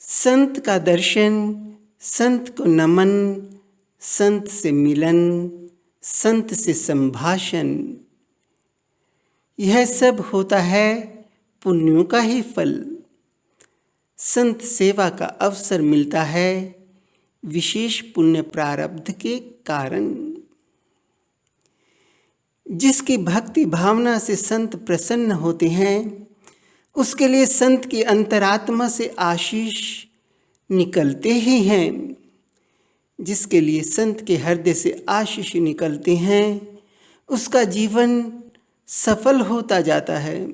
संत का दर्शन, संत को नमन, संत से मिलन, संत से संभाषण, यह सब होता है पुण्यों का ही फल। संत सेवा का अवसर मिलता है विशेष पुण्य प्रारब्ध के कारण। जिसकी भक्ति भावना से संत प्रसन्न होते हैं, उसके लिए संत की अंतरात्मा से आशीष निकलते ही हैं। जिसके लिए संत के हृदय से आशीष निकलते हैं, उसका जीवन सफल होता जाता है।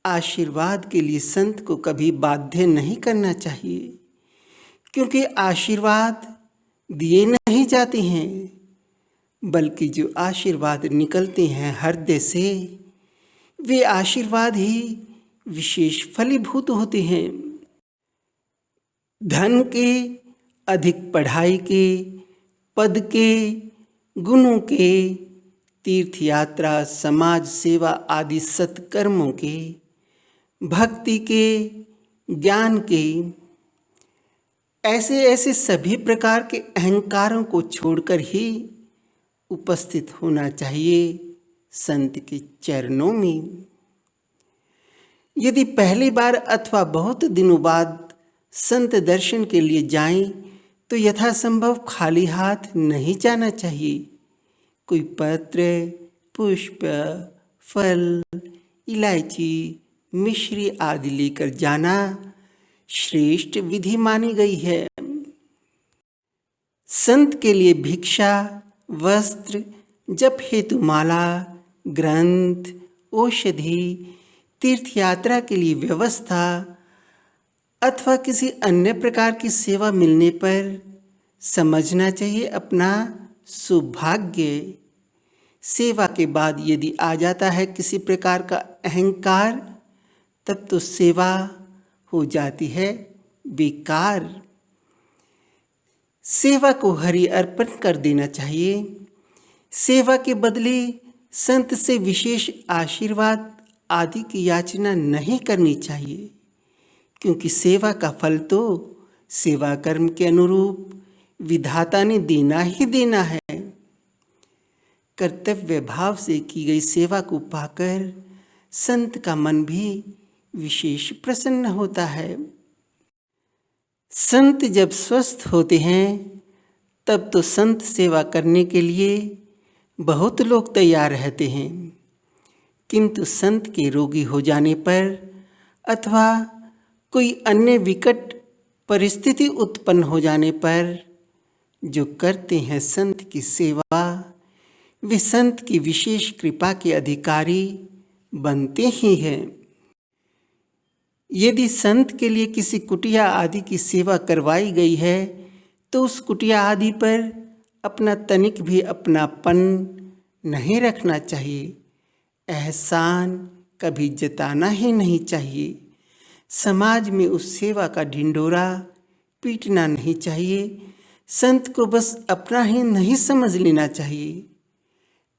आशीर्वाद के लिए संत को कभी बाध्य नहीं करना चाहिए, क्योंकि आशीर्वाद दिए नहीं जाते हैं, बल्कि जो आशीर्वाद निकलते हैं हृदय से, वे आशीर्वाद ही विशेष फलीभूत होते हैं। धन के, अधिक पढ़ाई के, पद के, गुणों के, तीर्थ यात्रा, समाज सेवा आदि सत्कर्मों के, भक्ति के, ज्ञान के, ऐसे ऐसे सभी प्रकार के अहंकारों को छोड़कर ही उपस्थित होना चाहिए संत के चरणों में। यदि पहली बार अथवा बहुत दिनों बाद संत दर्शन के लिए जाएं, तो यथासंभव खाली हाथ नहीं जाना चाहिए। कोई पत्र, पुष्प, फल, इलायची, मिश्री आदि लेकर जाना श्रेष्ठ विधि मानी गई है। संत के लिए भिक्षा, वस्त्र, जप हेतु माला, ग्रंथ, औषधि, तीर्थ यात्रा के लिए व्यवस्था अथवा किसी अन्य प्रकार की सेवा मिलने पर समझना चाहिए अपना सौभाग्य। सेवा के बाद यदि आ जाता है किसी प्रकार का अहंकार, तब तो सेवा हो जाती है बेकार। सेवा को हरि अर्पण कर देना चाहिए। सेवा के बदले संत से विशेष आशीर्वाद आदि की याचना नहीं करनी चाहिए, क्योंकि सेवा का फल तो सेवा कर्म के अनुरूप विधाता ने देना ही देना है। कर्तव्य भाव से की गई सेवा को पाकर संत का मन भी विशेष प्रसन्न होता है। संत जब स्वस्थ होते हैं, तब तो संत सेवा करने के लिए बहुत लोग तैयार रहते हैं, किंतु संत के रोगी हो जाने पर अथवा कोई अन्य विकट परिस्थिति उत्पन्न हो जाने पर जो करते हैं संत की सेवा, वे संत की विशेष कृपा के अधिकारी बनते ही हैं। यदि संत के लिए किसी कुटिया आदि की सेवा करवाई गई है, तो उस कुटिया आदि पर अपना तनिक भी अपनापन नहीं रखना चाहिए। एहसान कभी जताना ही नहीं चाहिए। समाज में उस सेवा का ढिंढोरा पीटना नहीं चाहिए। संत को बस अपना ही नहीं समझ लेना चाहिए।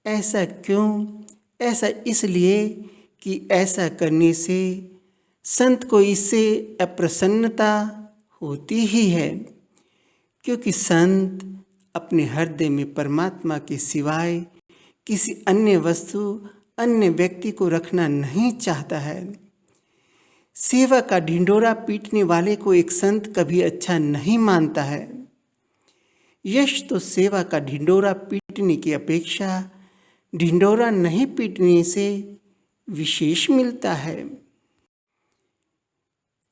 ऐसा क्यों? ऐसा इसलिए कि ऐसा करने से संत को इससे अप्रसन्नता होती ही है, क्योंकि संत अपने हृदय में परमात्मा के सिवाय किसी अन्य वस्तु, अन्य व्यक्ति को रखना नहीं चाहता है। सेवा का ढिंढोरा पीटने वाले को एक संत कभी अच्छा नहीं मानता है। यश तो सेवा का ढिंढोरा पीटने की अपेक्षा ढिंढोरा नहीं पीटने से विशेष मिलता है।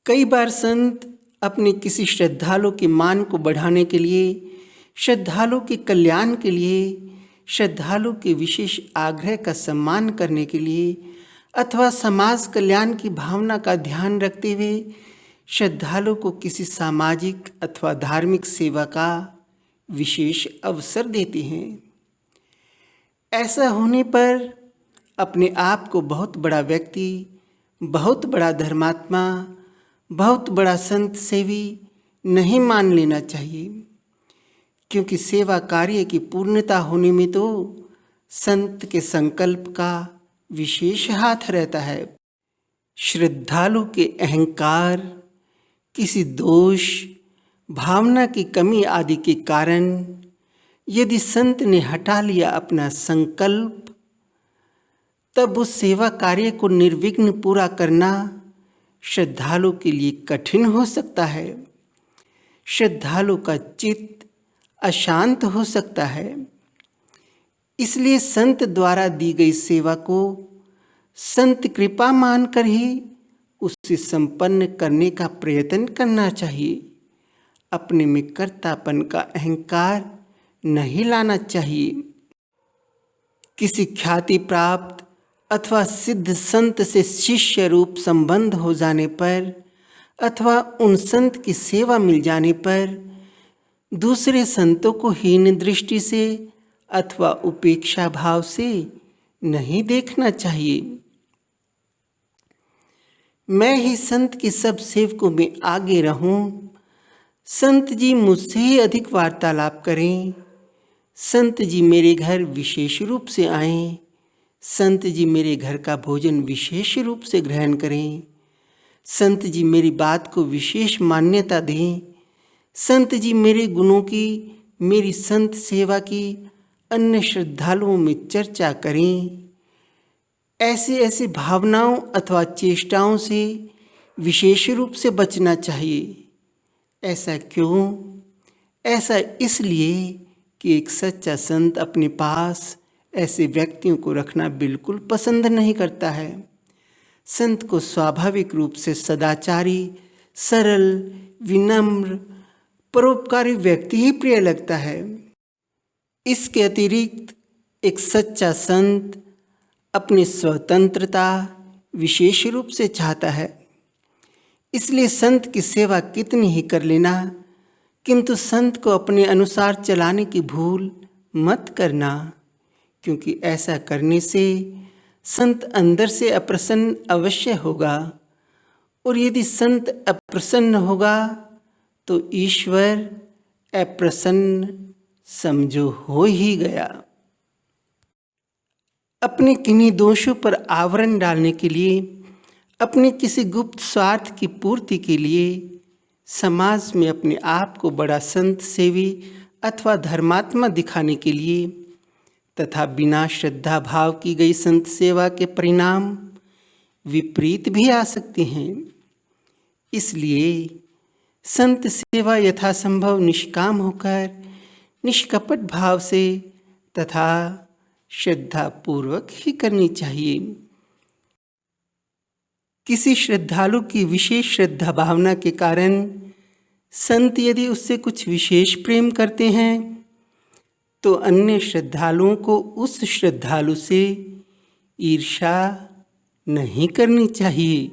कई बार संत अपने किसी श्रद्धालु के मान को बढ़ाने के लिए, श्रद्धालु के कल्याण के लिए, श्रद्धालु के विशेष आग्रह का सम्मान करने के लिए अथवा समाज कल्याण की भावना का ध्यान रखते हुए श्रद्धालु को किसी सामाजिक अथवा धार्मिक सेवा का विशेष अवसर देते हैं। ऐसा होने पर अपने आप को बहुत बड़ा व्यक्ति, बहुत बड़ा धर्मात्मा, बहुत बड़ा संत सेवी नहीं मान लेना चाहिए, क्योंकि सेवा कार्य की पूर्णता होने में तो संत के संकल्प का विशेष हाथ रहता है। श्रद्धालु के अहंकार, किसी दोष, भावना की कमी आदि के कारण यदि संत ने हटा लिया अपना संकल्प, तब उस सेवा कार्य को निर्विघ्न पूरा करना श्रद्धालु के लिए कठिन हो सकता है। श्रद्धालु का चित्त अशांत हो सकता है। इसलिए संत द्वारा दी गई सेवा को संत कृपा मानकर ही उसे संपन्न करने का प्रयत्न करना चाहिए। अपने में कर्तापन का अहंकार नहीं लाना चाहिए। किसी ख्याति प्राप्त अथवा सिद्ध संत से शिष्य रूप संबंध हो जाने पर अथवा उन संत की सेवा मिल जाने पर दूसरे संतों को हीन दृष्टि से अथवा उपेक्षा भाव से नहीं देखना चाहिए। मैं ही संत के सब सेवकों में आगे रहूं, संत जी मुझसे ही अधिक वार्तालाप करें, संत जी मेरे घर विशेष रूप से आएं, संत जी मेरे घर का भोजन विशेष रूप से ग्रहण करें, संत जी मेरी बात को विशेष मान्यता दें, संत जी मेरे गुणों की, मेरी संत सेवा की अन्य श्रद्धालुओं में चर्चा करें। ऐसे भावनाओं अथवा चेष्टाओं से विशेष रूप से बचना चाहिए। ऐसा क्यों? ऐसा इसलिए कि एक सच्चा संत अपने पास ऐसे व्यक्तियों को रखना बिल्कुल पसंद नहीं करता है। संत को स्वाभाविक रूप से सदाचारी, सरल, विनम्र, परोपकारी व्यक्ति ही प्रिय लगता है। इसके अतिरिक्त एक सच्चा संत अपनी स्वतंत्रता विशेष रूप से चाहता है। इसलिए संत की सेवा कितनी ही कर लेना, किंतु संत को अपने अनुसार चलाने की भूल मत करना, क्योंकि ऐसा करने से संत अंदर से अप्रसन्न अवश्य होगा, और यदि संत अप्रसन्न होगा तो ईश्वर अप्रसन्न समझो हो ही गया। अपने किन्हीं दोषों पर आवरण डालने के लिए, अपने किसी गुप्त स्वार्थ की पूर्ति के लिए समाज में अपने आप को बड़ा संत सेवी अथवा धर्मात्मा दिखाने के लिए तथा बिना श्रद्धा भाव की गई संत सेवा के परिणाम विपरीत भी आ सकते हैं। इसलिए संत सेवा यथासंभव निष्काम होकर निष्कपट भाव से तथा श्रद्धा पूर्वक ही करनी चाहिए। किसी श्रद्धालु की विशेष श्रद्धा भावना के कारण संत यदि उससे कुछ विशेष प्रेम करते हैं तो अन्य श्रद्धालुओं को उस श्रद्धालु से ईर्ष्या नहीं करनी चाहिए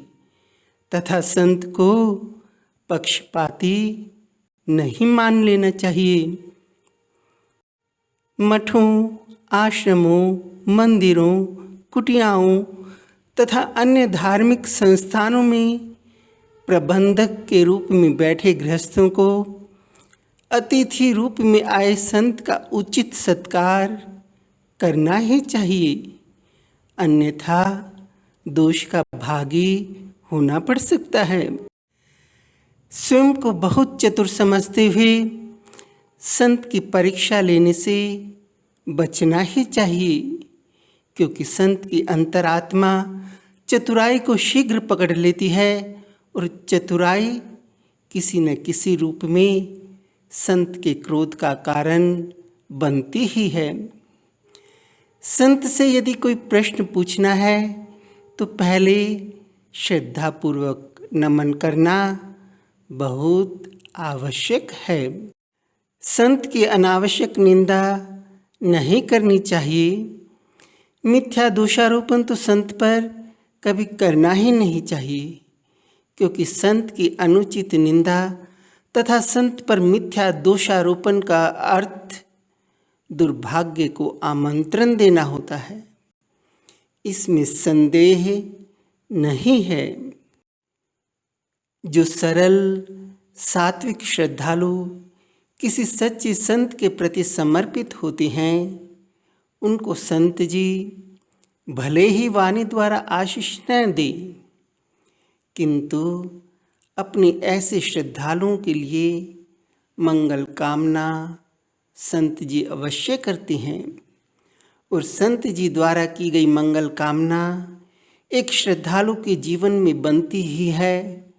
तथा संत को पक्षपाती नहीं मान लेना चाहिए। मठों, आश्रमों, मंदिरों, कुटियाओं तथा अन्य धार्मिक संस्थानों में प्रबंधक के रूप में बैठे गृहस्थों को अतिथि रूप में आए संत का उचित सत्कार करना ही चाहिए, अन्यथा दोष का भागी होना पड़ सकता है। स्वयं को बहुत चतुर समझते हुए संत की परीक्षा लेने से बचना ही चाहिए, क्योंकि संत की अंतरात्मा चतुराई को शीघ्र पकड़ लेती है और चतुराई किसी न किसी रूप में संत के क्रोध का कारण बनती ही है। संत से यदि कोई प्रश्न पूछना है तो पहले श्रद्धापूर्वक नमन करना बहुत आवश्यक है। संत की अनावश्यक निंदा नहीं करनी चाहिए। मिथ्या दोषारोपण तो संत पर कभी करना ही नहीं चाहिए, क्योंकि संत की अनुचित निंदा तथा संत पर मिथ्या दोषारोपण का अर्थ दुर्भाग्य को आमंत्रण देना होता है। इसमें संदेह नहीं है। जो सरल सात्विक श्रद्धालु किसी सच्चे संत के प्रति समर्पित होते हैं, उनको संत जी भले ही वाणी द्वारा आशीष न दें, किंतु अपने ऐसे श्रद्धालुओं के लिए मंगल कामना संत जी अवश्य करते हैं और संत जी द्वारा की गई मंगल कामना एक श्रद्धालु के जीवन में बनती ही है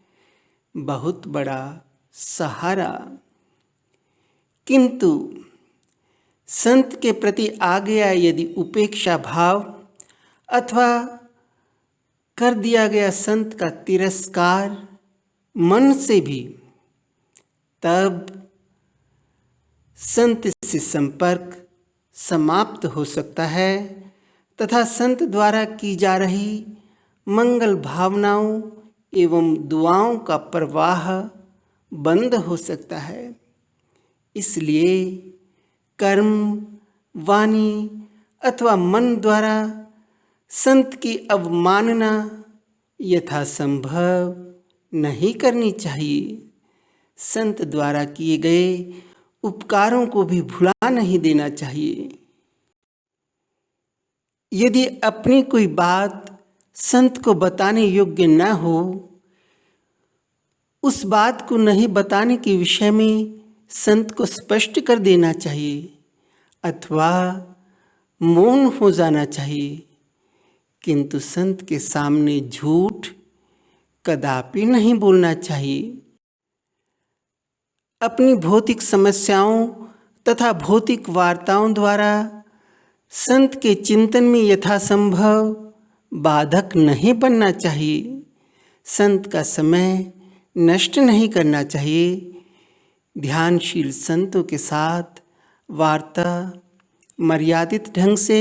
बहुत बड़ा सहारा। किंतु संत के प्रति आ गया यदि उपेक्षा भाव अथवा कर दिया गया संत का तिरस्कार मन से भी, तब संत से संपर्क समाप्त हो सकता है तथा संत द्वारा की जा रही मंगल भावनाओं एवं दुआओं का प्रवाह बंद हो सकता है। इसलिए कर्म, वाणी अथवा मन द्वारा संत की अवमानना यथासंभव नहीं करनी चाहिए। संत द्वारा किए गए उपकारों को भी भुला नहीं देना चाहिए। यदि अपनी कोई बात संत को बताने योग्य न हो, उस बात को नहीं बताने के विषय में संत को स्पष्ट कर देना चाहिए अथवा मौन हो जाना चाहिए। किंतु संत के सामने झूठ कदापि नहीं बोलना चाहिए। अपनी भौतिक समस्याओं तथा भौतिक वार्ताओं द्वारा संत के चिंतन में यथासंभव बाधक नहीं बनना चाहिए। संत का समय नष्ट नहीं करना चाहिए। ध्यानशील संतों के साथ वार्ता मर्यादित ढंग से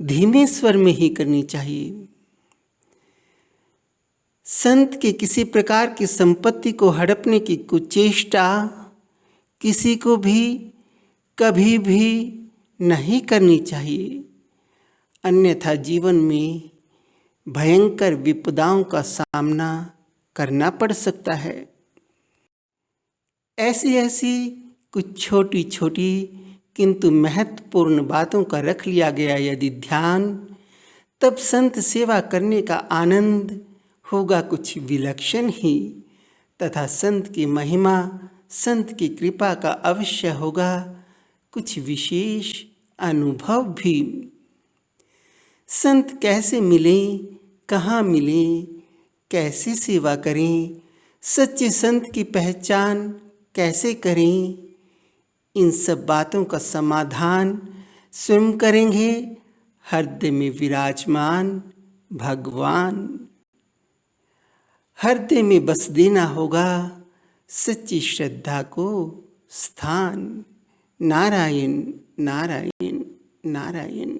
धीमे स्वर में ही करनी चाहिए। संत के किसी प्रकार की संपत्ति को हड़पने की कुचेष्टा किसी को भी कभी भी नहीं करनी चाहिए, अन्यथा जीवन में भयंकर विपदाओं का सामना करना पड़ सकता है। ऐसी कुछ छोटी छोटी किंतु महत्वपूर्ण बातों का रख लिया गया यदि ध्यान, तब संत सेवा करने का आनंद होगा कुछ विलक्षण ही तथा संत की महिमा, संत की कृपा का अवश्य होगा कुछ विशेष अनुभव भी। संत कैसे मिलें, कहाँ मिलें, कैसे सेवा करें, सच्चे संत की पहचान कैसे करें, इन सब बातों का समाधान स्वयं करेंगे हृदय में विराजमान भगवान। हृदय में बस देना होगा सच्ची श्रद्धा को स्थान। नारायण नारायण नारायण।